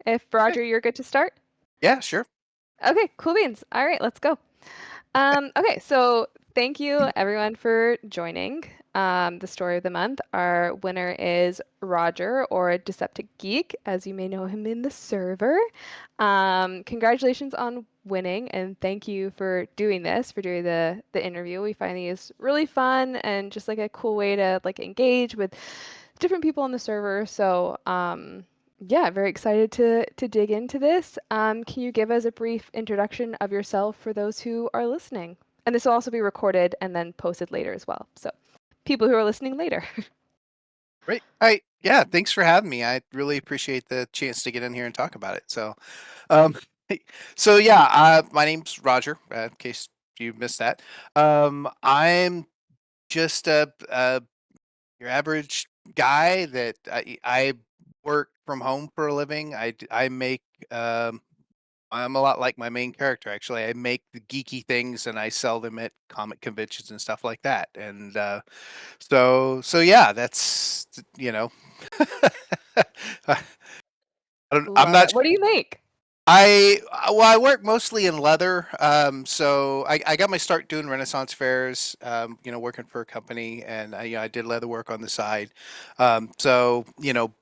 If Okay. Roger, you're good to start? Yeah, sure. Okay, cool beans. All right, let's go. Okay, so thank you everyone for joining. The story of the month. Our winner is Roger, or DeceptiGeek, as you may know him in the server. Congratulations on winning, and thank you for doing this, for doing the interview. We find these really fun and just like a cool way to like engage with different people on the server. So yeah, very excited to dig into this. Can you give us a brief introduction of yourself for those who are listening? And this will also be recorded and then posted later as well. So people who are listening later. Great. Hi. Yeah, thanks for having me. I really appreciate the chance to get in here and talk about it. Um, my name's Roger. In case you missed that, I'm just your average guy that I work from home for a living. I make I'm a lot like my main character, actually. I make the geeky things and I sell them at comic conventions and stuff like that. And so yeah, that's I I'm Love not. it. What do you make? I work mostly in leather. So I got my start doing Renaissance fairs. Working for a company, and I did leather work on the side.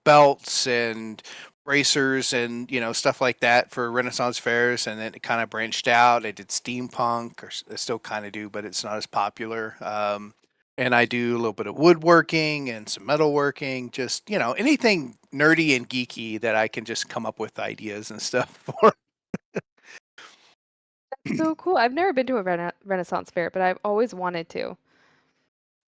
Belts and bracers and stuff like that for Renaissance fairs, and then it kind of branched out. I did steampunk, or I still kind of do, but it's not as popular. And I do a little bit of woodworking and some metalworking, just anything nerdy and geeky that I can just come up with ideas and stuff for. So cool. I've never been to a Renaissance fair, but I've always wanted to.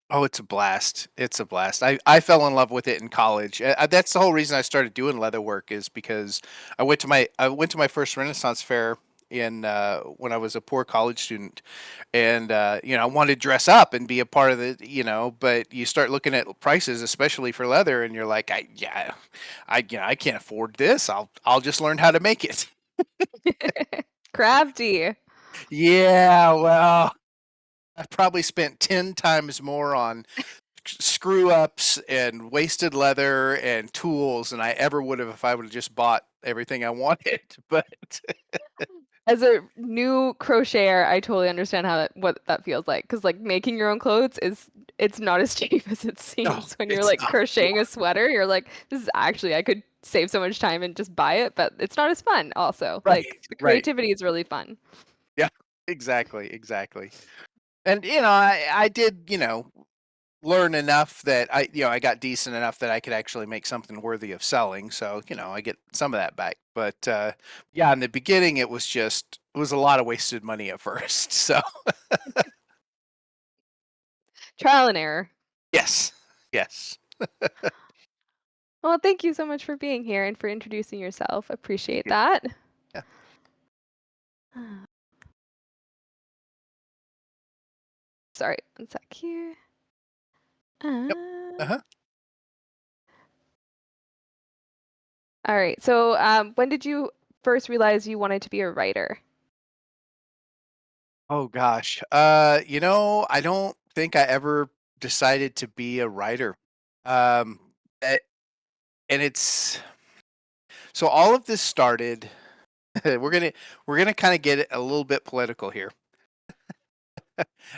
Oh, it's a blast. It's a blast. I fell in love with it in college. That's the whole reason I started doing leather work, is because I went to my first Renaissance fair in when I was a poor college student, and I wanted to dress up and be a part of but you start looking at prices, especially for leather, and you're like, I can't afford this. I'll just learn how to make it. Crafty. Yeah, well, I probably spent 10 times more on screw ups and wasted leather and tools than I ever would have if I would have just bought everything I wanted. But As a new crocheter, I totally understand what that feels like. Because like making your own clothes it's not as cheap as it no, seems. When you're it's like not. crocheting a sweater, you're like, this is actually I could save so much time and just buy it, but it's not as fun also. Right, Like the right. creativity is really fun. Yeah, exactly, exactly. And I did learn enough that I got decent enough that I could actually make something worthy of selling. So I get some of that back. But yeah, in the beginning, it was a lot of wasted money at first. So Trial and error. yes, yes. Well, thank you so much for being here and for introducing yourself. Thank Appreciate you. that. Yeah. Ah, sorry, one sec here. Yep. Uh, Uh-huh. all right. So, when did you first realize you wanted to be a writer? Oh gosh. I don't think I ever decided to be a writer. Um, a- and it's so all of this started. We're gonna kind of get a little bit political here,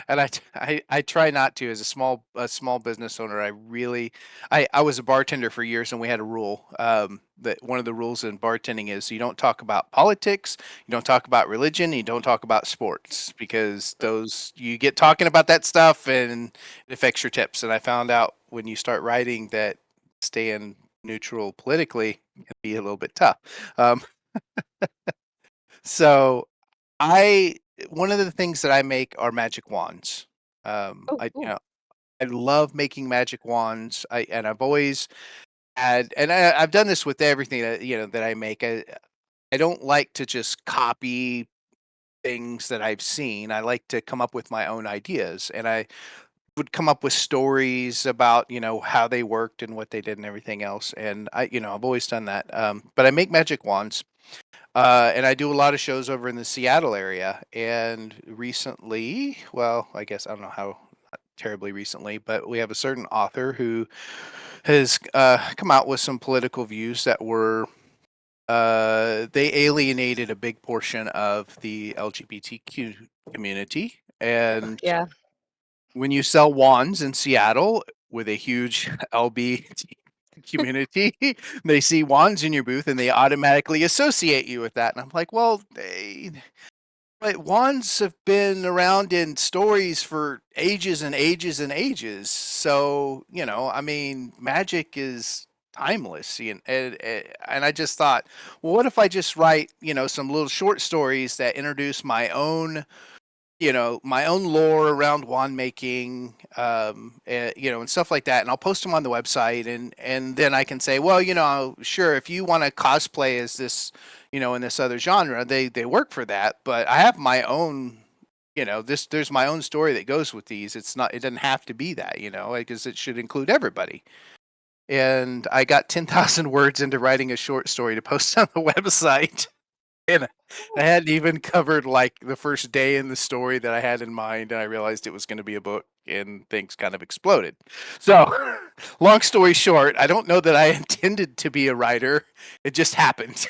and I try not to. As a small business owner, I was a bartender for years, and we had a rule that one of the rules in bartending is you don't talk about politics, you don't talk about religion, you don't talk about sports, because those you get talking about that stuff and it affects your tips. And I found out when you start writing that staying neutral politically can be a little bit tough. Um, so I one of the things that I make are magic wands. Oh, cool. I love making magic wands. I've always had, and I've done this with everything that I make. I don't like to just copy things that I've seen. I like to come up with my own ideas, and I would come up with stories about how they worked and what they did and everything else. And I've always done that. But I make magic wands. And I do a lot of shows over in the Seattle area. And recently, well, I guess I don't know how terribly recently, but we have a certain author who has come out with some political views that were they alienated a big portion of the LGBTQ community. Ugh, And yeah. when you sell wands in Seattle with a huge LBT community, they see wands in your booth and they automatically associate you with that. And I'm like, well, but wands have been around in stories for ages and ages and ages. So, I mean, magic is timeless. And I just thought, well, what if I just write, some little short stories that introduce my own lore around wand making, and stuff like that. And I'll post them on the website, and then I can say, well, sure, if you want to cosplay as this, in this other genre, they work for that. But I have my own, there's my own story that goes with these. It doesn't have to be that, because it should include everybody. And I got 10,000 words into writing a short story to post on the website. And I hadn't even covered like the first day in the story that I had in mind, and I realized it was going to be a book, and things kind of exploded. So, long story short, I don't know that I intended to be a writer. It just happened.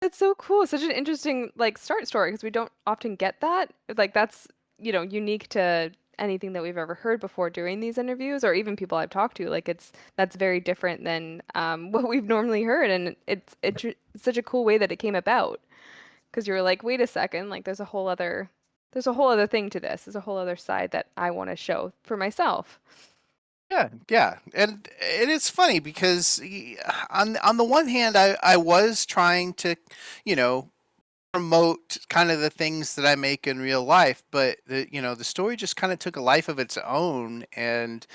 That's so cool. Such an interesting like start story because we don't often get that. Like that's, unique to anything that we've ever heard before during these interviews or even people I've talked to. Like that's very different than what we've normally heard, and it's such a cool way that it came about because you were like, wait a second, like there's a whole other thing to this. There's a whole other side that I want to show for myself. Yeah, yeah, and it's funny because on the one hand, I was trying to, you know, promote kind of the things that I make in real life, but the story just kind of took a life of its own, and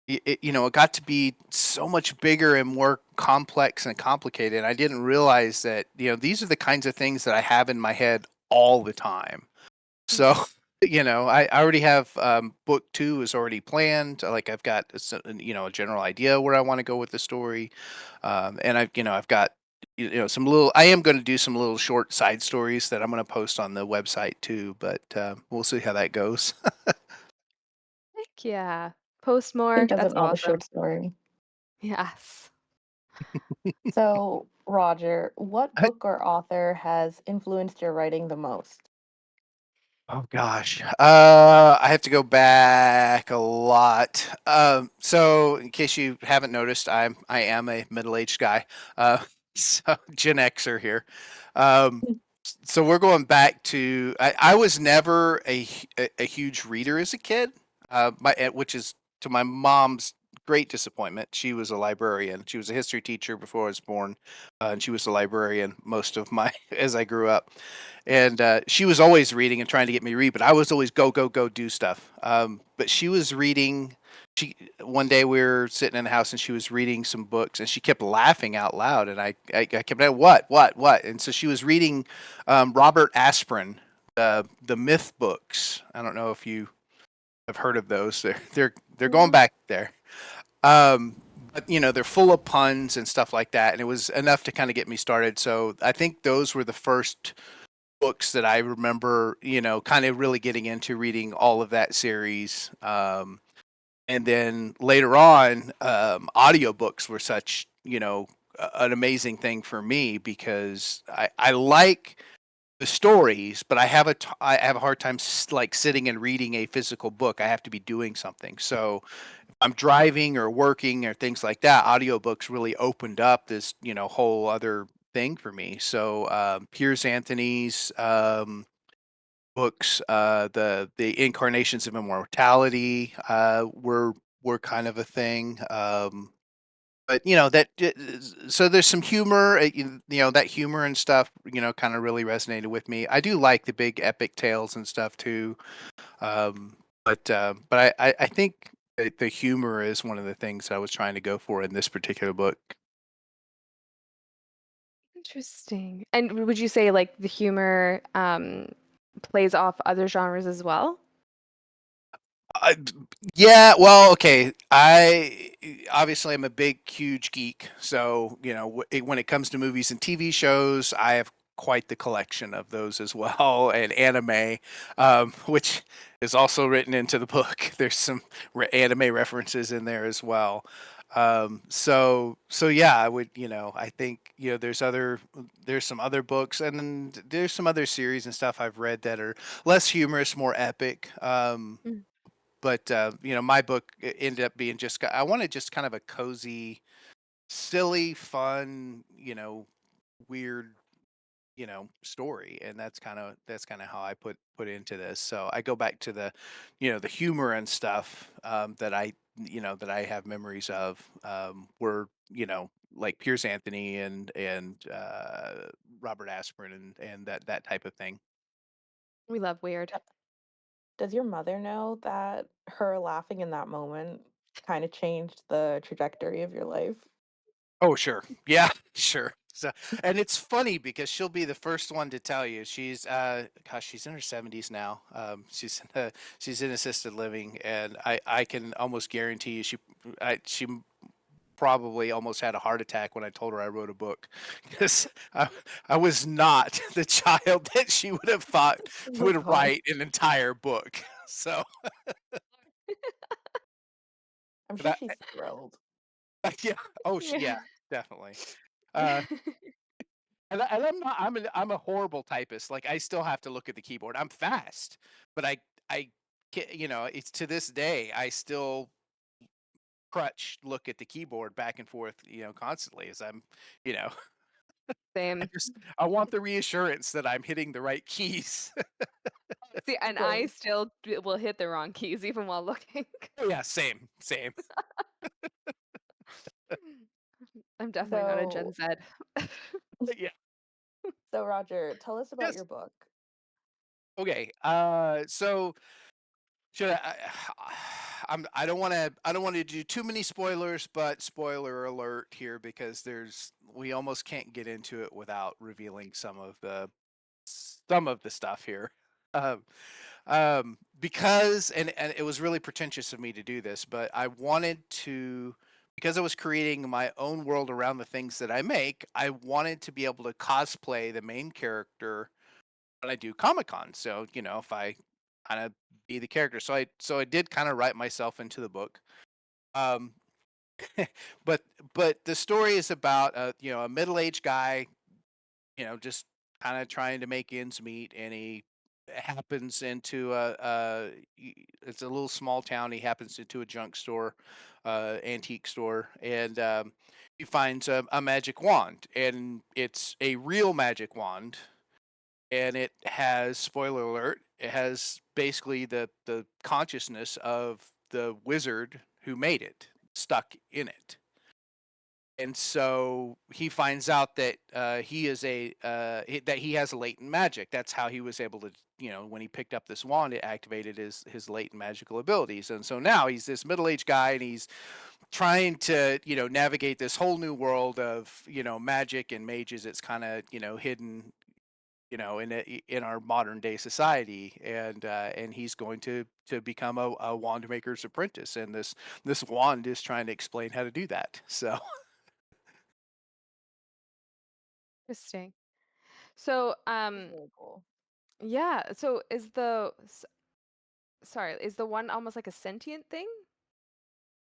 it got to be so much bigger and more complex and complicated. I didn't realize that these are the kinds of things that I have in my head all the time. So, Mhm. I already have book two is already planned. Like I've got a general idea where I want to go with the story, and I've got some little. I am going to do some little short side stories that I'm going to post on the website too. But we'll see how that goes. Heck yeah. Post Who more. That's doesn't love a awesome. short story? Yes. So, Roger, what book or author has influenced your writing the most? Oh gosh. I have to go back a lot. So in case you haven't noticed, I am a middle-aged guy. So Gen Xer here. Um, Mm. so we're going back to I was never a huge reader as a kid. Which is to my mom's great disappointment. She was a librarian. She was a history teacher before I was born, and she was a librarian most of my as I grew up. And she was always reading and trying to get me to read, but I was always go go go do stuff. But she was reading. She One day we were sitting in the house and she was reading some books and she kept laughing out loud and I kept saying what, and so she was reading Robert Aspirin, the myth books. I don't know if you have heard of those. They're going No. back there. Um, but they're full of puns and stuff like that, and it was enough to kind of get me started. So I think those were the first books that I remember, kind of really getting into reading all of that series. And then later on, audiobooks were such, an amazing thing for me because I like the stories, but I have a hard time like sitting and reading a physical book. I have to be doing something. So if I'm driving or working or things like that, audiobooks really opened up this, whole other thing for me. So Piers Anthony's books, the Incarnations of Immortality, were kind of a thing. But so there's some humor, that humor and stuff, kind of really resonated with me. I do like the big epic tales and stuff too. But I think that the humor is one of the things I was trying to go for in this particular book. Interesting. And would you say like the humor plays off other genres as well? Uh, d- yeah, well, okay. I obviously am a big, huge geek, so when it comes to movies and TV shows, I have quite the collection of those as well, and anime, which is also written into the book. There's some anime references in there as well. So yeah, I would, I think, there's some other books, and then there's some other series and stuff I've read that are less humorous, more epic. Mm. But my book ended up being I wanted just kind of a cozy, silly, fun, weird, story, and that's kind of how I put into this. So I go back to the humor and stuff, that I have memories of, were, like Piers Anthony and Robert Aspirin and that type of thing. We love weird. Uh, Does your mother know that her laughing in that moment kind of changed the trajectory of your life? Oh, sure. Yeah, sure. So, and it's funny because she'll be the first one to tell you. She's in her 70s now. She's in assisted living, and I can almost guarantee you she probably almost had a heart attack when I told her I wrote a book, because I was not the child that she would have thought Oh would god. write an entire book. So, I'm but sure she's thrilled. yeah. Oh, Yeah. yeah, definitely. Uh, and I'm a horrible typist. Like, I still have to look at the keyboard. I'm fast, but I it's to this day I still crutch look at the keyboard back and forth, constantly, as I'm, you know, I Same. just I want the reassurance that I'm hitting the right keys. See, and I Same. still will hit the wrong keys even while looking. Oh yeah, same, same. I'm definitely not a Gen So, Z. Yeah. so Roger, tell us about Yes. your book. Okay. So should I don't want to do too many spoilers, but spoiler alert here, because we almost can't get into it without revealing some of the stuff here. Um, because and it was really pretentious of me to do this, but I wanted to, because I was creating my own world around the things that I make. I wanted to be able to cosplay the main character when I do Comic Con. So, if I kind of be the character, so I did kind of write myself into the book. Um, but the story is about a middle aged guy, just kind of trying to make ends meet, and he happens into it's a little small town. He happens into a junk store, antique store, and he finds a magic wand, and it's a real magic wand, and it has, spoiler alert, it has basically the consciousness of the wizard who made it stuck in it. And so he finds out that that he has a latent magic. That's how he was able to, when he picked up this wand, it activated his latent magical abilities. And so now he's this middle aged guy, and he's trying to, navigate this whole new world of, magic and mages. It's kind of, hidden, in our modern day society, and he's going to become a wand maker's apprentice, and this wand is trying to explain how to do that. So Interesting. So, That's really cool. yeah. So sorry, is the one almost like a sentient thing?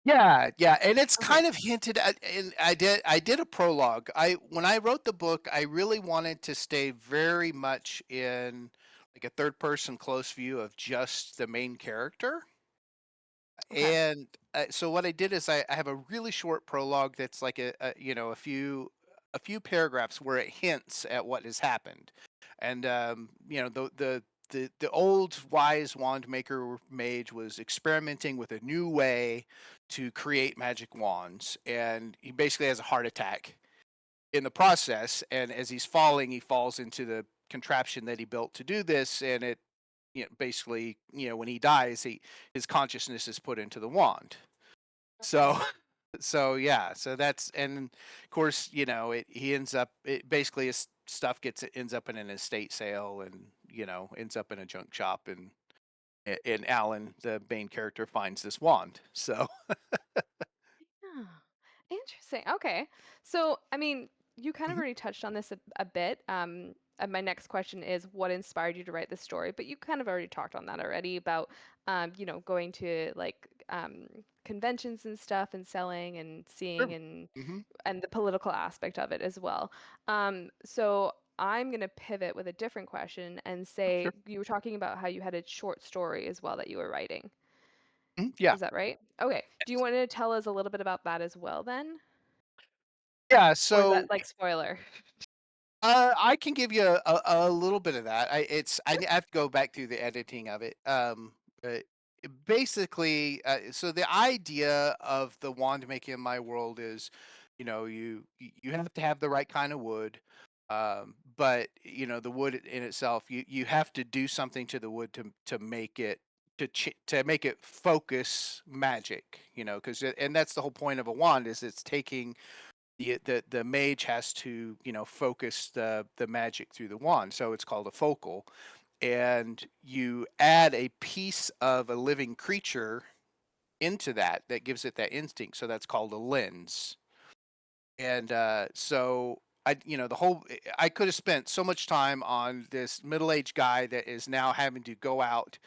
yeah, yeah, and it's Okay. kind of hinted at. And I did a prologue. I When I wrote the book, I really wanted to stay very much in like a third person close view of just the main character. Okay. And so what I did is I have a really short prologue that's like a few paragraphs where it hints at what has happened. And the old wise wand maker mage was experimenting with a new way to create magic wands, and he basically has a heart attack in the process. And as he's falling, he falls into the contraption that he built to do this, and it, basically, when he dies, his consciousness is put into the wand. So Okay. so yeah, so that's, and of course, he ends up, it basically, his stuff ends up in an estate sale, and ends up in a junk shop, and Alan, the main character, finds this wand. So Yeah. Interesting. Okay. So, I mean, you kind of Mhm. already touched on this a bit. And my next question is, what inspired you to write this story? But you kind of already talked on that already about, going to like conventions and stuff and selling and Sure. seeing and Hmm. the political aspect of it as well. So I'm going to pivot with a different question and say Sure. you were talking about how you had a short story as well that you were writing. Yeah. Is that right? Okay. Do you Yes. want to tell us a little bit about that as well then? Yeah. Or is that So like spoiler? I can give you a little bit of that. I have to go back through the editing of it. But basically, so the idea of the wand making in my world is, you have to have the right kind of wood. But the wood in itself, you have to do something to the wood to make it to make it focus magic. Because and that's the whole point of a wand is it's taking the mage has to focus the magic through the wand, so it's called a focal, and you add a piece of a living creature into that gives it that instinct, so that's called a lens. And so the whole I could have spent so much time on this middle-aged guy that is now having to go out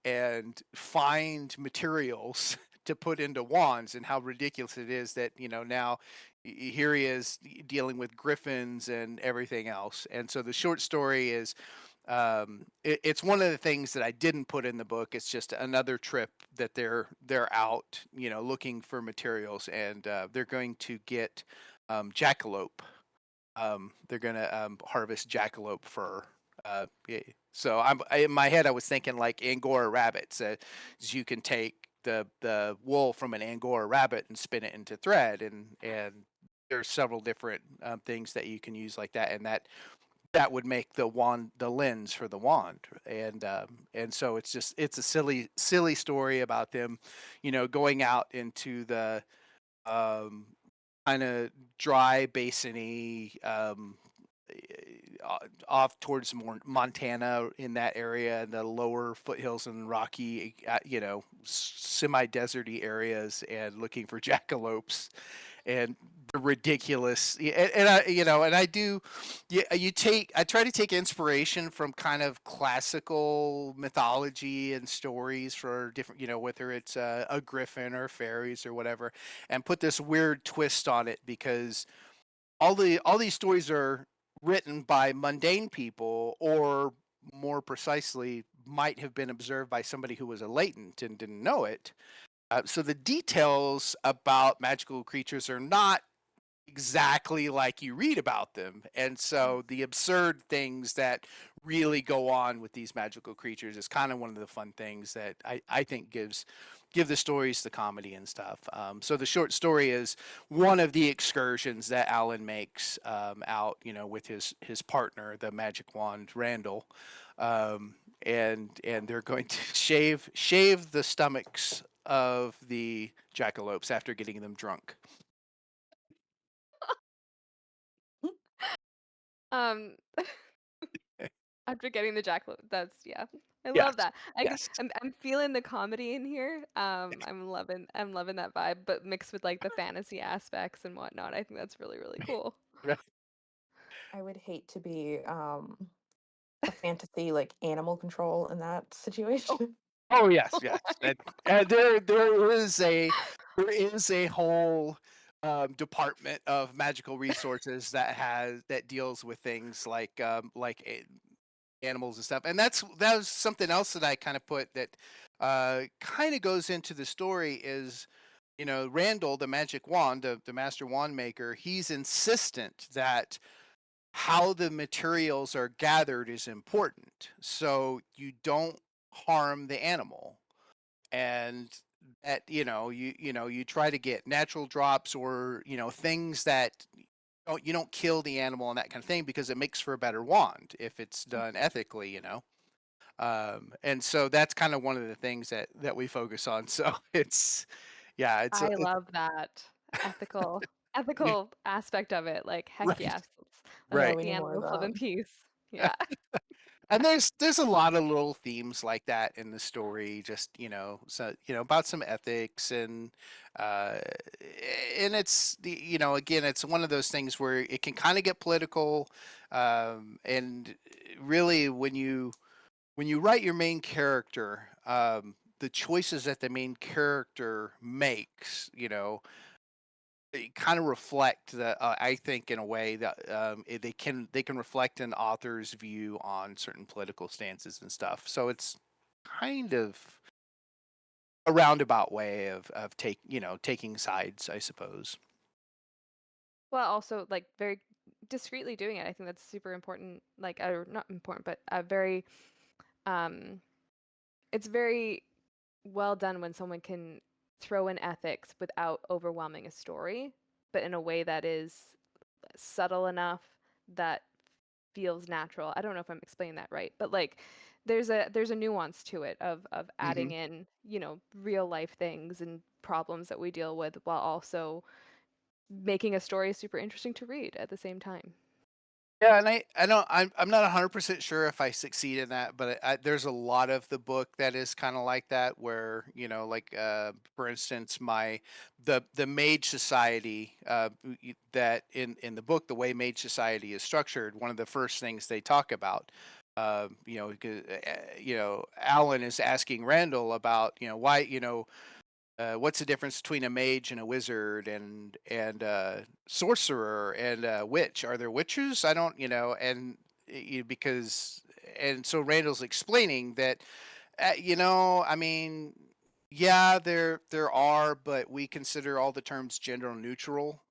and find materials to put into wands, and how ridiculous it is that now here he is dealing with griffins and everything else. And so the short story is it's one of the things that I didn't put in the book. It's just another trip that they're out looking for materials, and they're going to get jackalope. They're gonna harvest jackalope fur. Yeah. So in my head I was thinking like Angora rabbits. You can take the wool from an Angora rabbit and spin it into thread, and there's several different things that you can use like that, and that would make the wand the lens for the wand. And so it's a silly story about them going out into the um kind of dry basiny off towards Montana, in that area, the lower foothills and rocky, semi-deserty areas, and looking for jackalopes and the ridiculous. And I and I do. I try to take inspiration from kind of classical mythology and stories for different, whether it's a griffin or fairies or whatever, and put this weird twist on it, because all these stories are written by mundane people, or more precisely might have been observed by somebody who was a latent and didn't know it. So the details about magical creatures are not exactly like you read about them. And so the absurd things that really go on with these magical creatures is kind of one of the fun things that I think give the stories the comedy and stuff. So the short story is one of the excursions that Alan makes out, with his partner, the magic wand Randall. And they're going to shave the stomachs of the jackalopes after getting them drunk. Um, After getting the jackalope, that's yeah. I Yes. love that. Yes. I'm feeling the comedy in here. I'm loving that vibe, but mixed with like the fantasy aspects and whatnot. I think that's really, really cool. Right. I would hate to be a fantasy like animal control in that Oh, situation. Oh yes, yes. And there is a whole department of magical resources that deals with things like animals and stuff. And that was something else that I kind of put that kind of goes into the story is, Randall, the magic wand, the master wand maker, he's insistent that how the materials are gathered is important. So you don't harm the animal. And that, you try to get natural drops, or, things that you don't kill the animal and that kind of thing, because it makes for a better wand if it's done ethically. And so that's kind of one of the things that we focus on. So yeah, I it's love that ethical yeah, ethical aspect of it. Like heck right, yes, let's Yeah, right. let we the need more of animals live in that. peace. Yeah. And there's a lot of little themes like that in the story, just so about some ethics, uh and it's again, it's one of those things where it can kind of get political. And really, when you write your main character, the choices that the main character makes, it kind of reflect the I think in a way that they can reflect an author's view on certain political stances and stuff. So it's kind of a roundabout way of taking sides, I suppose. Well, also like very discreetly doing it. I think that's super important. Like, or not important, but very um, it's very well done when someone can throw in ethics without overwhelming a story, but in a way that is subtle enough that feels natural. I don't know if I'm explaining that right, but like there's a nuance to it of Hmm. adding in, real life things and problems that we deal with while also making a story super interesting to read at the same time. Yeah, and I don't I'm not 100% sure if I succeed in that, but there's a lot of the book that is kind of like that, where like for instance, the Mage Society, that in the book, the way Mage Society is structured, one of the first things they talk about, because Alan is asking Randall about why what's the difference between a mage and a wizard and sorcerer and a witch? Are there witches? I don't, and because and so Randall's explaining that I mean, yeah, there are, but we consider all the terms gender neutral,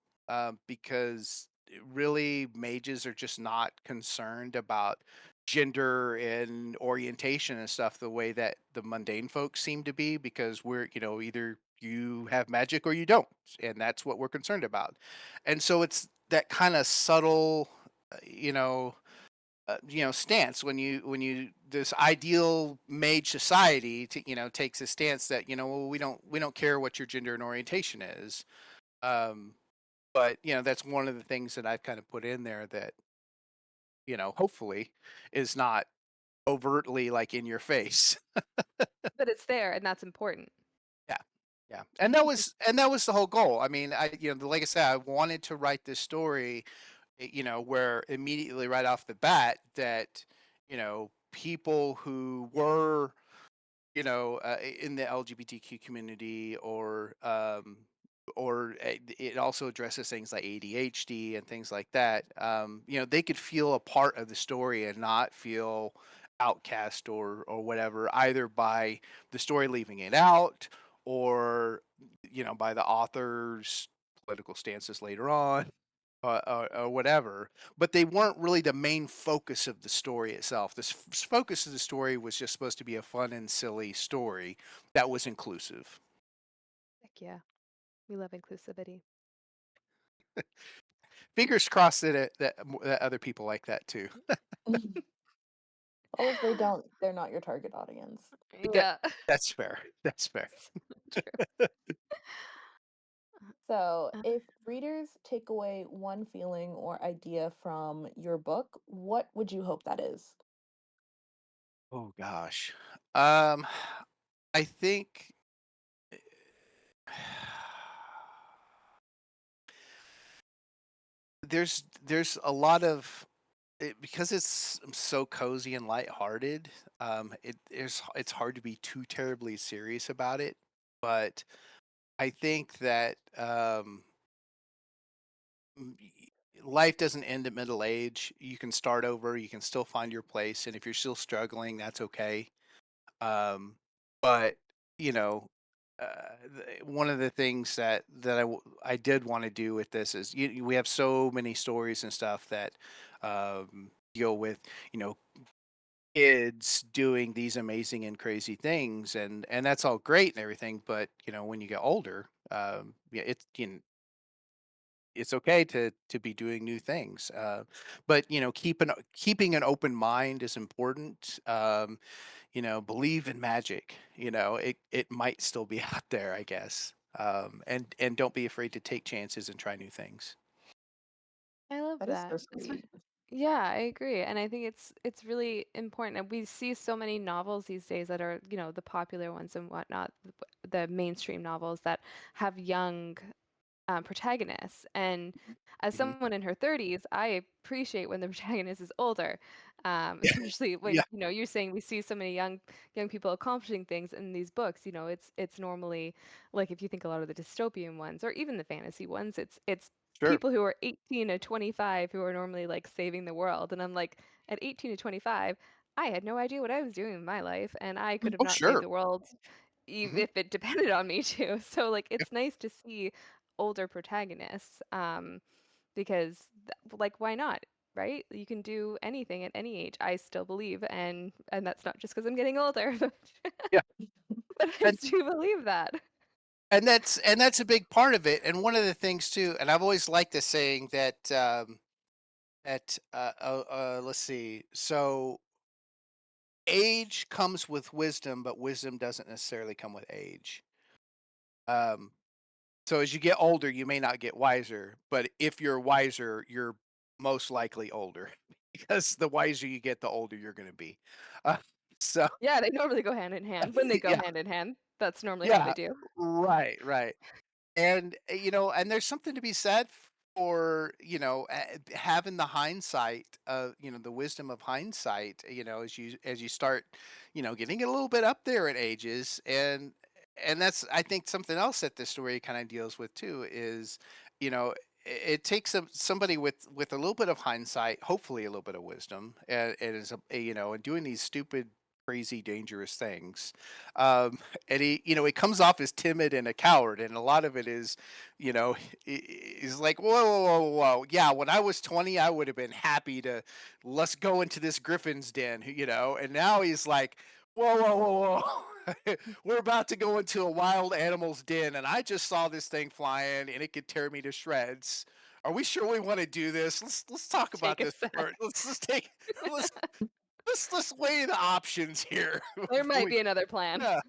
because really mages are just not concerned about gender and orientation and stuff the way that the mundane folks seem to be, because we're either you have magic or you don't, and that's what we're concerned about. And so it's that kind of subtle, uh, you know stance when you this ideal mage society takes a stance that well, we don't care what your gender and orientation is. um but that's one of the things that I've kind of put in there that hopefully is not overtly like in your face. But it's there, and that's important. Yeah, yeah, and that was the whole goal. I mean, like I said, I wanted to write this story, where immediately right off the bat that people who were in the LGBTQ community, or it also addresses things like ADHD and things like that. They could feel a part of the story and not feel outcast or whatever, either by the story leaving it out, or by the author's political stances later on, or whatever. But they weren't really the main focus of the story itself. The focus of the story was just supposed to be a fun and silly story that was inclusive. Heck yeah, we love inclusivity. Fingers crossed that other people like that too. Well, if they don't, they're not your target audience. That, Yeah. that's fair. That's fair. True. So, Uh, if readers take away one feeling or idea from your book, what would you hope that is? Oh gosh. Um, I think there's a lot of because it's so cozy and lighthearted. It's hard to be too terribly serious about it, but I think that life doesn't end at middle age. You can start over. You can still find your place, and if you're still struggling, that's okay. Um, but you know, one of the things that I did want to do with this is we have so many stories and stuff that deal with you know kids doing these amazing and crazy things, and that's all great and everything. But when you get older, yeah, it's okay to be doing new things. But keeping an open mind is important. Believe in magic. It might still be out there, I guess. And don't be afraid to take chances and try new things. I love That is so that. sweet. Yeah, I agree. And I think it's really important. And we see so many novels these days that are, the popular ones and whatnot, the mainstream novels that have young protagonists. And as Mhm. someone in her 30s, I appreciate when the protagonist is older, especially Yeah, when you're saying we see so many young people accomplishing things in these books. It's normally like if you think a lot of the dystopian ones or even the fantasy ones, it's sure. people who are 18 to 25 who are normally like saving the world. And I'm like, at 18 to 25, I had no idea what I was doing in my life, and I could have Oh, not saved sure. the world Mhm. if it depended on me too. So like Yeah, it's nice to see older protagonists because like why not? Right? You can do anything at any age. I still believe, and that's not just because I'm getting older, yeah. but I And do believe that. that's a big part of it, and one of the things too, and I've always liked the saying that, let's see, so age comes with wisdom, but wisdom doesn't necessarily come with age. Um, so as you get older, you may not get wiser, but if you're wiser, you're most likely older because the wiser you get, the older you're gonna be. Uh, so Yeah, they normally go hand in hand. When they go yeah, hand in hand, that's normally how they yeah, do. right, right. And, and there's something to be said for, having the hindsight of, the wisdom of hindsight, as you start, getting a little bit up there in ages. And that's, I think, something else that this story kind of deals with too is, you know, it takes somebody with a little bit of hindsight, hopefully a little bit of wisdom, and is and doing these stupid, crazy, dangerous things. And he comes off as timid and a coward, and a lot of it is, you know, he's like, whoa, whoa, whoa, whoa, yeah. When I was 20, I would have been happy to let's go into this griffin's den, and now he's like, whoa, whoa, whoa, whoa. We're about to go into a wild animal's den, and I just saw this thing flying, and it could tear me to shreds. Are we sure we want to do this? Let's talk Take about a this sec. first. Let's take let's let's weigh the options here There before might we. be another plan. Yeah.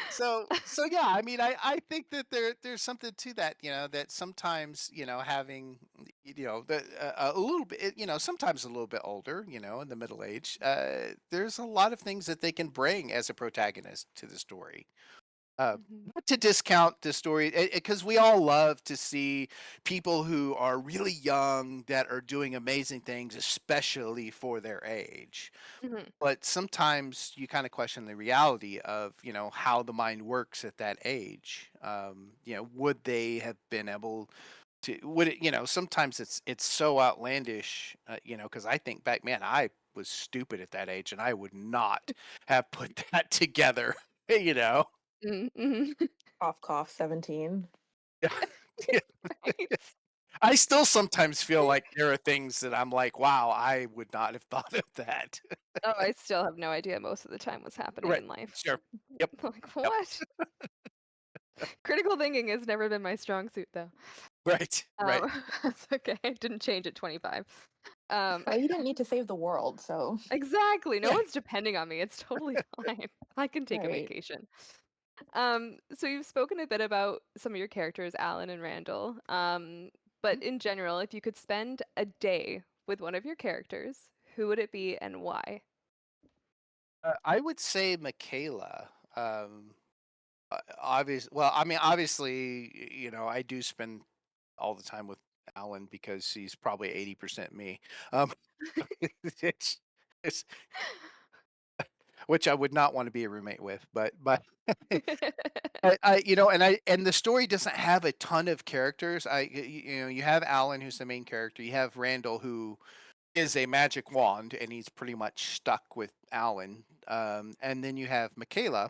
So yeah, I mean, I think that there's something to that, that sometimes, having, a little bit, sometimes a little bit older, in the middle age, there's a lot of things that they can bring as a protagonist to the story. Mhm. Not to discount the story, because we all love to see people who are really young that are doing amazing things, especially for their age. Mhm. But sometimes you kind of question the reality of, how the mind works at that age. Would they have been able to? Would it? Sometimes it's so outlandish. Because I think back, man, I was stupid at that age, and I would not have put that together. You know. Mhm. Mhm. Cough, cough, 17. Yeah. Right. I still sometimes feel like there are things that I'm like, wow, I would not have thought of that. Oh, I still have no idea most of the time what's happening Right. in life. Sure. Yep. Like, Yep. what? Critical thinking has never been my strong suit, though. Right. Right. That's okay. I didn't change at 25. Um, Well, you didn't need to save the world, so exactly. No Yeah. one's depending on me. It's totally fine. I can take a right. vacation. So you've spoken a bit about some of your characters, Alan and Randall. But in general, if you could spend a day with one of your characters, who would it be and why? I would say Michaela. Well, I mean, obviously, I do spend all the time with Alan because he's probably 80% me. Um, it's, it's, which I would not want to be a roommate with, but and the story doesn't have a ton of characters. You have Alan, who's the main character. You have Randall, who is a magic wand, and he's pretty much stuck with Alan. And then you have Michaela,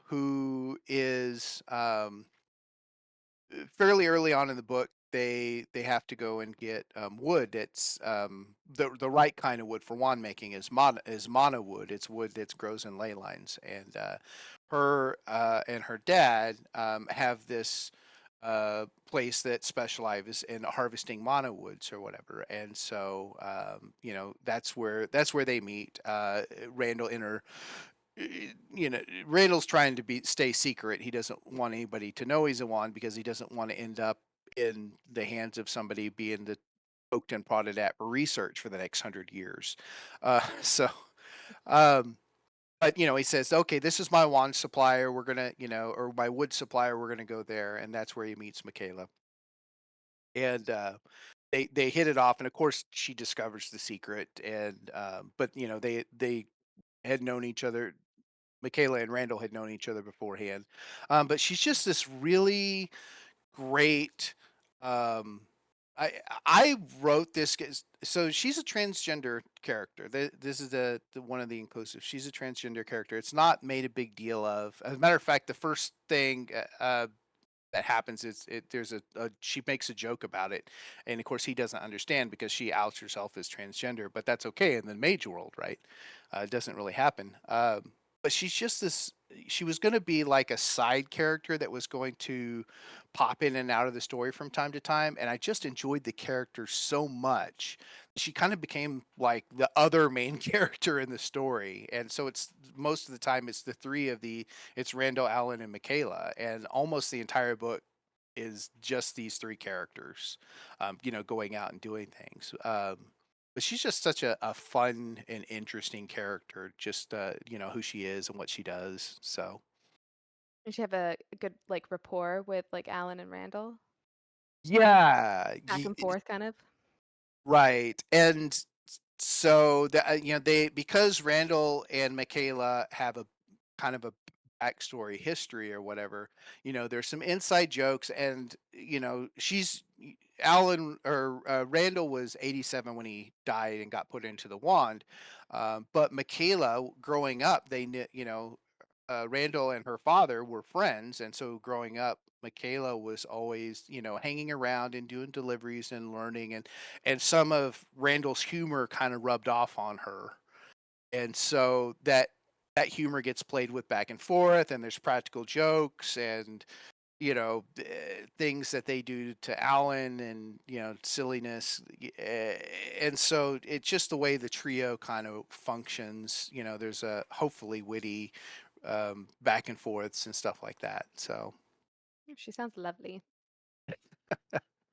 who is, fairly early on in the book. They have to go and get, wood. It's, the right kind of wood for wand making is mono wood. It's wood that grows in ley lines, and her and her dad, have this place that specializes in harvesting mono woods or whatever. And so, that's where they meet. Randall in her Randall's trying to stay secret. He doesn't want anybody to know he's a wand because he doesn't want to end up in the hands of somebody being poked and prodded at for research for the next 100 years. So, um, But, he says, "Okay, this is my wand supplier, we're gonna," or my wood supplier, "we're gonna go there," and that's where he meets Michaela. And, they hit it off, and of course, she discovers the secret, and, but, they had known each other. Michaela and Randall had known each other beforehand. But she's just this really great, um I wrote this 'cause so she's a transgender character. This is the one of the inclusive. She's a transgender character. It's not made a big deal of. As a matter of fact, the first thing, that happens is there's she makes a joke about it, and of course he doesn't understand because she outs herself as transgender, but that's okay in the mage world, right? It doesn't really happen. But she's just this. She was going to be like a side character that was going to pop in and out of the story from time to time, and I just enjoyed the character so much. She kind of became like the other main character in the story, and so it's most of the time it's the three of the it's Randall, Allen, and Michaela, and almost the entire book is just these three characters, going out and doing things. But she's just such a fun and interesting character, just who she is and what she does. So Did she have a good like rapport with like Alan and Randall? yeah, Back and forth kind of? right. And so they because Randall and Michaela have a kind of a backstory history or whatever, there's some inside jokes, and she's Alan or Randall was 87 when he died and got put into the wand. But Michaela, growing up, Randall and her father were friends, and so growing up, Michaela was always, hanging around and doing deliveries and learning, and some of Randall's humor kind of rubbed off on her, and so that humor gets played with back and forth, and there's practical jokes and things that they do to Alan, and silliness, and so it's just the way the trio kind of functions. There's a hopefully witty, back and forths and stuff like that. So She sounds lovely.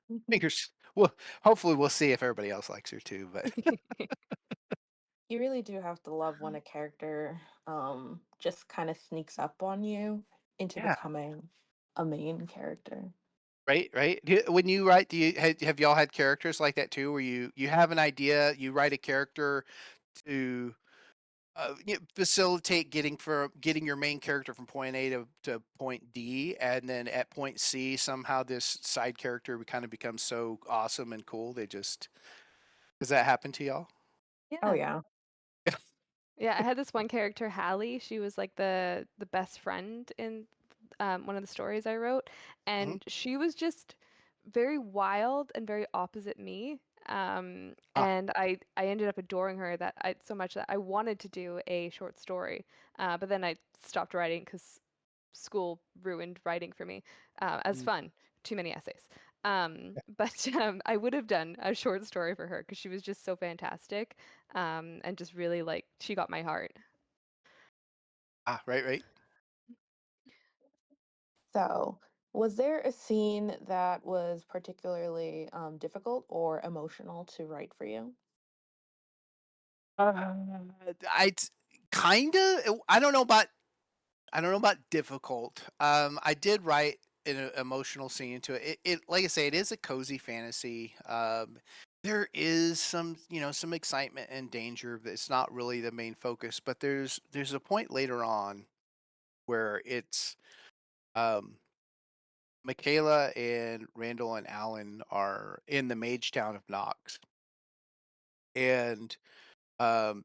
Mhm. fingers, well, hopefully we'll see if everybody else likes her too. But You really do have to love when a character just kind of sneaks up on you into yeah, becoming a main character. right, right. When you write, do you have y'all had characters like that too, where you have an idea, you write a character to facilitate getting your main character from point A to point D, and then at point C, somehow this side character kind of becomes so awesome and cool. Does that happen to y'all? Oh Yeah. yeah. Yeah, I had this one character, Hallie. She was like the best friend in one of the stories I wrote, Hmm. and she was just very wild and very opposite me. Ah, And I ended up adoring her that I so much that I wanted to do a short story, but then I stopped writing because school ruined writing for me as mm, fun. Too many essays. But I would have done a short story for her because she was just so fantastic, and just really like she got my heart. right, right. So, was there a scene that was particularly difficult or emotional to write for you? I kind of. I don't know about difficult. I did write an emotional scene into it. Like I say, it is a cozy fantasy. There is some excitement and danger, but it's not really the main focus. But there's a point later on where it's um, Michaela and Randall and Alan are in the mage town of Knox, and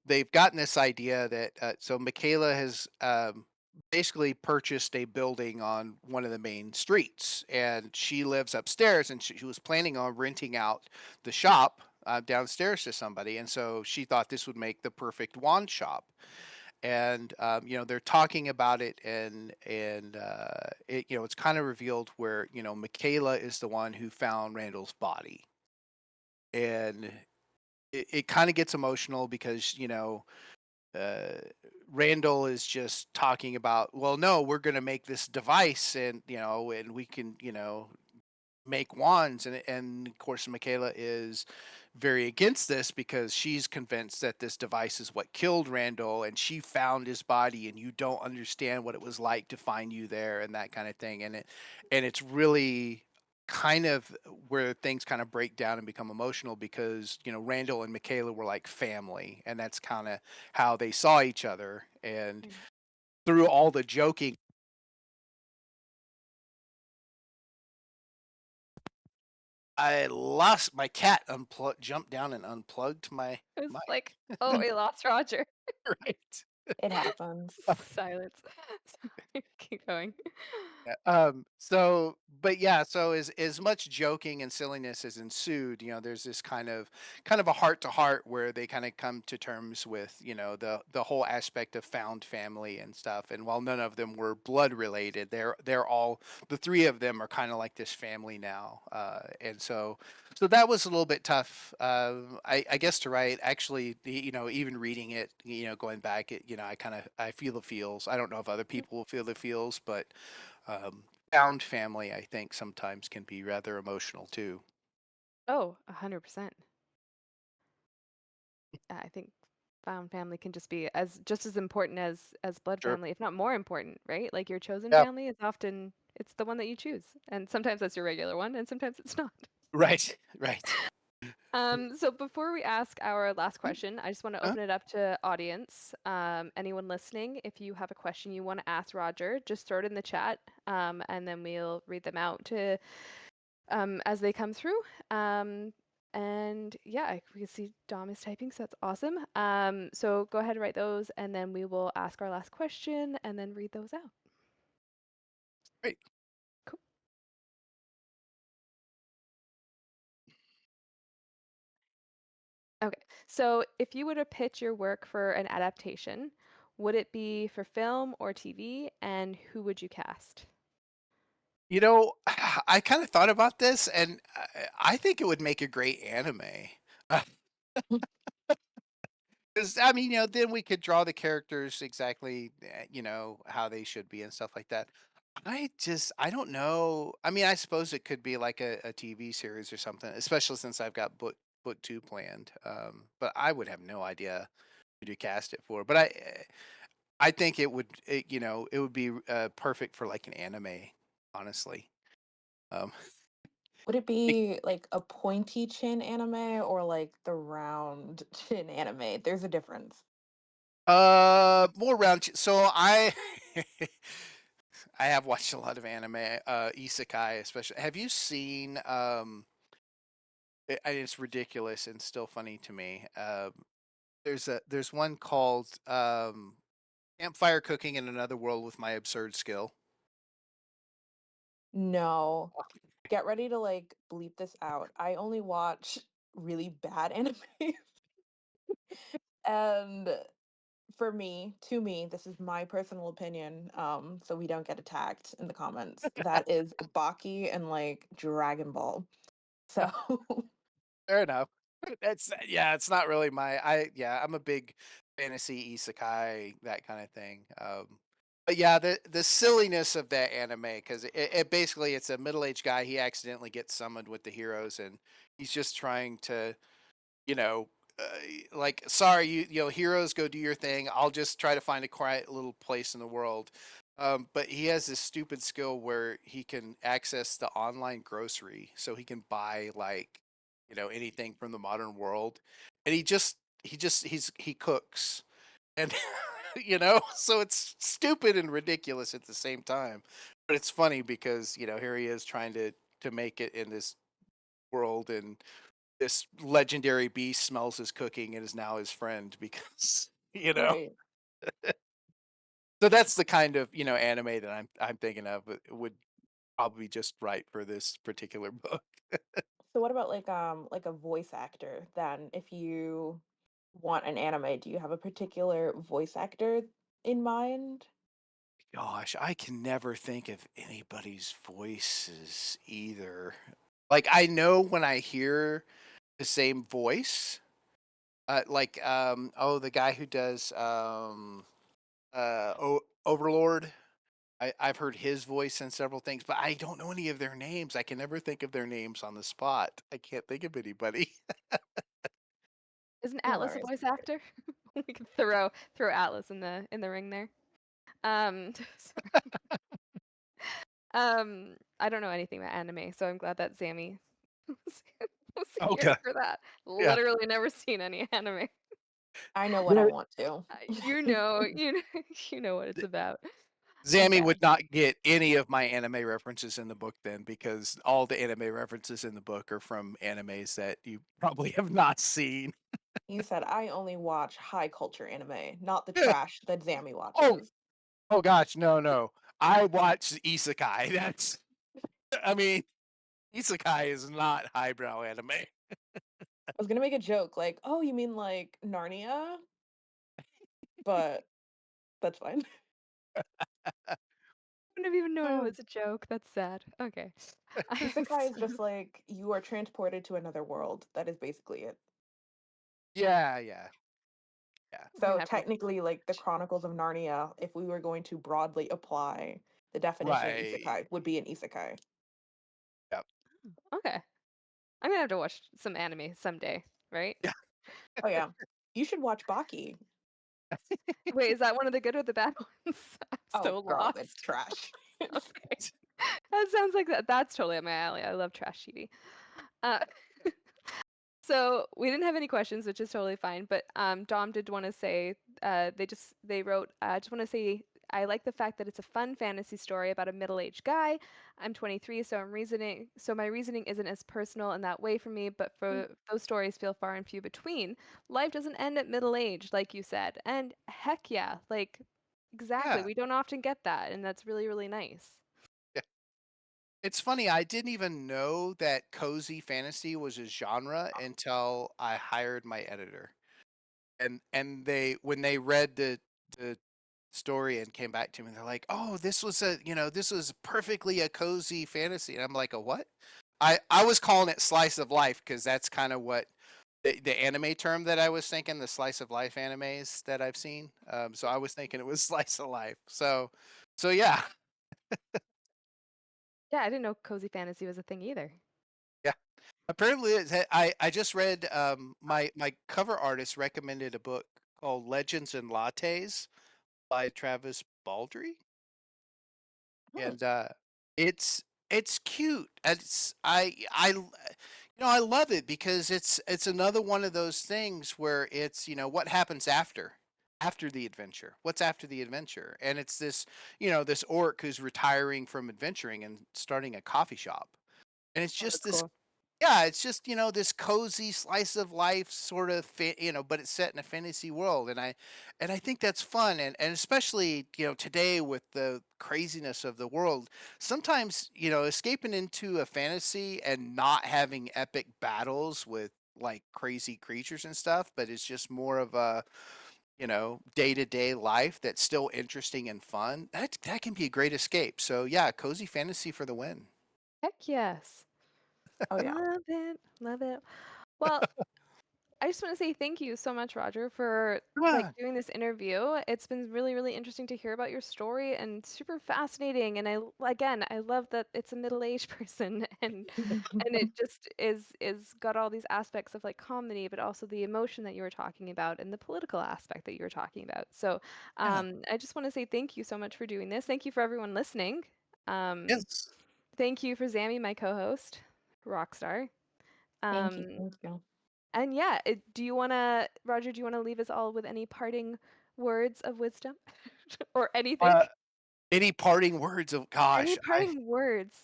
they've gotten this idea that so Michaela has basically purchased a building on one of the main streets, and she lives upstairs, and she was planning on renting out the shop downstairs to somebody, and so she thought this would make the perfect wand shop. And they're talking about it, and it's kind of revealed where Michaela is the one who found Randall's body, and it kind of gets emotional because uh, Randall is just talking about, well, no, we're going to make this device, and and we can, make wands, and of course Michaela is very against this because she's convinced that this device is what killed Randall, and she found his body, and you don't understand what it was like to find you there, and that kind of thing. And it's really kind of where things kind of break down and become emotional because Randall and Michaela were like family, and that's kind of how they saw each other. And Mm. through all the joking, I lost my cat. Jumped down and unplugged my It was mic. like, oh, we lost Roger. Right. It happens. Silence. Sorry, keep going. Yeah, but yeah, so as much joking and silliness as ensued, there's this kind of a heart to heart where they kind of come to terms with, the whole aspect of found family and stuff. And while none of them were blood related, they're all the three of them are kind of like this family now. And so that was a little bit tough, I guess, to write. Actually, even reading it, going back, I feel the feels. I don't know if other people will feel the feels, but found family, I think, sometimes can be rather emotional too. Oh, 100%. I think found family can just be just as important as blood Sure. family, if not more important, right? Like your chosen Yeah. family is often it's the one that you choose, and sometimes that's your regular one, and sometimes it's not. Right. Right. So before we ask our last Mm, question, I just want to huh? open it up to audience. Anyone listening, if you have a question you want to ask Roger, just throw it in the chat, and then we'll read them out to as they come through. And yeah, we can see Dom is typing, so that's awesome. So go ahead and write those, and then we will ask our last question and then read those out. Great. Cool. Okay. So if you were to pitch your work for an adaptation, would it be for film or TV, and who would you cast? I kind of thought about this, and I think it would make a great anime. 'Cause, I mean, then we could draw the characters exactly, how they should be and stuff like that. I don't know. I mean, I suppose it could be like a TV series or something, especially since I've got book 2 planned. But I would have no idea who to cast it for. But I think it would be perfect for like an anime, honestly. Um, Would it be like a pointy chin anime or like the round chin anime? There's a difference. more round. So I I have watched a lot of anime, isekai especially. Have you seen? It's ridiculous and still funny to me. There's one called Campfire Cooking in Another World with My Absurd Skill. No. Get ready to like bleep this out. I only watch really bad anime. And to me, this is my personal opinion, so we don't get attacked in the comments. That is Baki and like Dragon Ball. So Fair enough. Yeah, it's not really I'm a big fantasy isekai, that kind of thing. But yeah, the silliness of that anime, because it basically it's a middle-aged guy. He accidentally gets summoned with the heroes, and he's just trying to you know, uh, like, sorry, heroes, go do your thing. I'll just try to find a quiet little place in the world. But he has this stupid skill where he can access the online grocery, so he can buy like, anything from the modern world, and he cooks, and so it's stupid and ridiculous at the same time. But it's funny because here he is trying to make it in this world, and this legendary beast smells his cooking and is now his friend because right. so that's the kind of anime that I'm thinking of. It would probably just right for this particular book. So what about like a voice actor then? If you want an anime, do you have a particular voice actor in mind? Gosh, I can never think of anybody's voices either. Like, I know when I hear the same voice, like, the guy who does Overlord. I've heard his voice in several things, but I don't know any of their names. I can never think of their names on the spot. I can't think of anybody. Isn't Atlas a Hilarious. voice actor? We could throw Atlas in the ring there. Sorry. I don't know anything about anime, so I'm glad that Sammy was was here Okay. for that. Yeah. Literally never seen any anime. I know what I There want to. You know what it's about. Zammy Okay. would not get any of my anime references in the book then, because all the anime references in the book are from animes that you probably have not seen. You said I only watch high culture anime, not the trash that Zammy Oh, watches. oh gosh, no, no. I watch isekai. That's I mean, isekai is not highbrow anime. I was gonna make a joke like, "Oh, you mean like Narnia?" But that's fine. Wouldn't have even known it Oh. was a joke. That's sad. Okay. Isekai is just like you are transported to another world. That is basically it. Yeah, yeah, yeah. I'm gonna So have to technically, like the Chronicles of Narnia, if we were going to broadly apply the definition of Right. isekai, would be an isekai. Yep. Okay. I'm gonna have to watch some anime someday, right? Yeah. Oh yeah, you should watch Baki. Wait, is that one of the good or the bad ones? I'm Oh, so girl, it's lost. trash. Okay. That sounds like that's totally up my alley. I love trash TV. Uh, so we didn't have any questions, which is totally fine. But Dom did want to say they wrote I just want to say I like the fact that it's a fun fantasy story about a middle-aged guy. I'm 23, so my reasoning isn't as personal in that way for me, but for those stories feel far and few between. Life doesn't end at middle age, like you said, and heck yeah, like exactly. Yeah. We don't often get that, and that's really really nice. Yeah. It's funny, I didn't even know that cozy fantasy was a genre until I hired my editor. And they when they read the story and came back to me, they're like, "Oh, this was this was perfectly a cozy fantasy." And I'm like, "A what?" I was calling it slice of life because that's kind of what the anime term that I was thinking, the slice of life animes that I've seen. So I was thinking it was slice of life. So yeah, Yeah, I didn't know cozy fantasy was a thing either. yeah. Apparently, I just read my cover artist recommended a book called Legends and Lattes by Travis Baldry, Hmm. and it's cute. I love it because it's another one of those things where it's what happens after the adventure. What's after the adventure? And it's this this orc who's retiring from adventuring and starting a coffee shop, and it's Oh, just that's this. cool. Yeah, it's just this cozy slice of life sort of but it's set in a fantasy world, and I think that's fun, and especially today with the craziness of the world, sometimes escaping into a fantasy and not having epic battles with like crazy creatures and stuff, but it's just more of a day to day life that's still interesting and fun. That can be a great escape. So yeah, cozy fantasy for the win. Heck yes. Oh yeah. Love it. Love it. Well, I just want to say thank you so much, Roger, for like Yeah, doing this interview. It's been really, really interesting to hear about your story and super fascinating. And again, I love that it's a middle-aged person and it just is got all these aspects of like comedy, but also the emotion that you were talking about and the political aspect that you were talking about. So, yeah, I just want to say thank you so much for doing this. Thank you for everyone listening. Um, yes. thank you for Zammy, my co-host, Rockstar. Thank you. Um, Thank you. and yeah, do you want to, Roger, do you want to leave us all with any parting words of wisdom or anything? Uh, any parting words of Any gosh, parting words?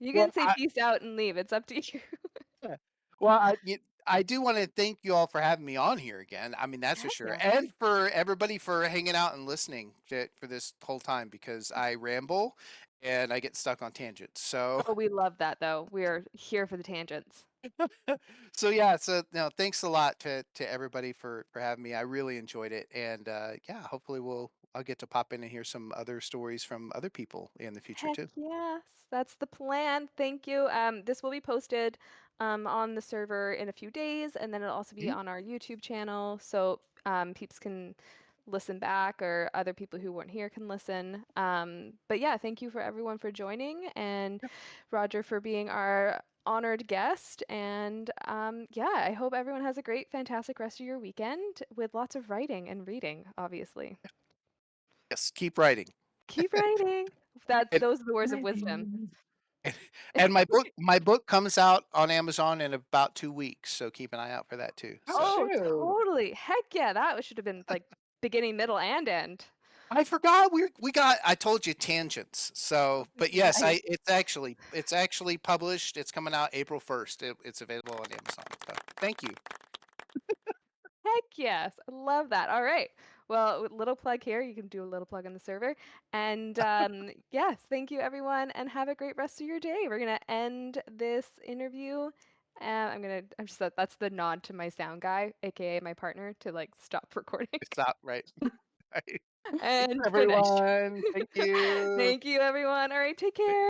You well, can say peace out and leave. It's up to you. yeah. Well, I do want to thank you all for having me on here again. I mean, that's for Heck sure, yeah. and for everybody for hanging out and listening for this whole time because I ramble and I get stuck on tangents. So, Oh, we love that though. We're here for the tangents. so yeah. So no, thanks a lot to everybody for having me. I really enjoyed it, and yeah, hopefully I'll get to pop in and hear some other stories from other people in the future Heck too. yes, that's the plan. Thank you. This will be posted on the server in a few days, and then it'll also be Mhm. on our YouTube channel, so peeps can listen back, or other people who weren't here can listen. But yeah, thank you for everyone for joining, and Roger for being our honored guest. And yeah, I hope everyone has a great, fantastic rest of your weekend with lots of writing and reading, obviously. Yes, keep writing. Keep writing. And Those are the words of wisdom. and my book comes out on Amazon in about 2 weeks, so keep an eye out for that too. Oh, So Oh, shoot. totally. Heck yeah, that should have been like beginning, middle, and end. I forgot we got I told you tangents. So, but yes, Nice. it's actually published. It's coming out April 1st. It's available on Amazon. So, thank you. Heck yes. I love that. All right. Well, little plug here. You can do a little plug on the server. And yes, thank you everyone and have a great rest of your day. We're gonna end this interview. I'm just that's the nod to my sound guy, aka my partner, to like stop recording It's out right. Right. and finish. Everyone, thank you. Thank you everyone. All right, take care.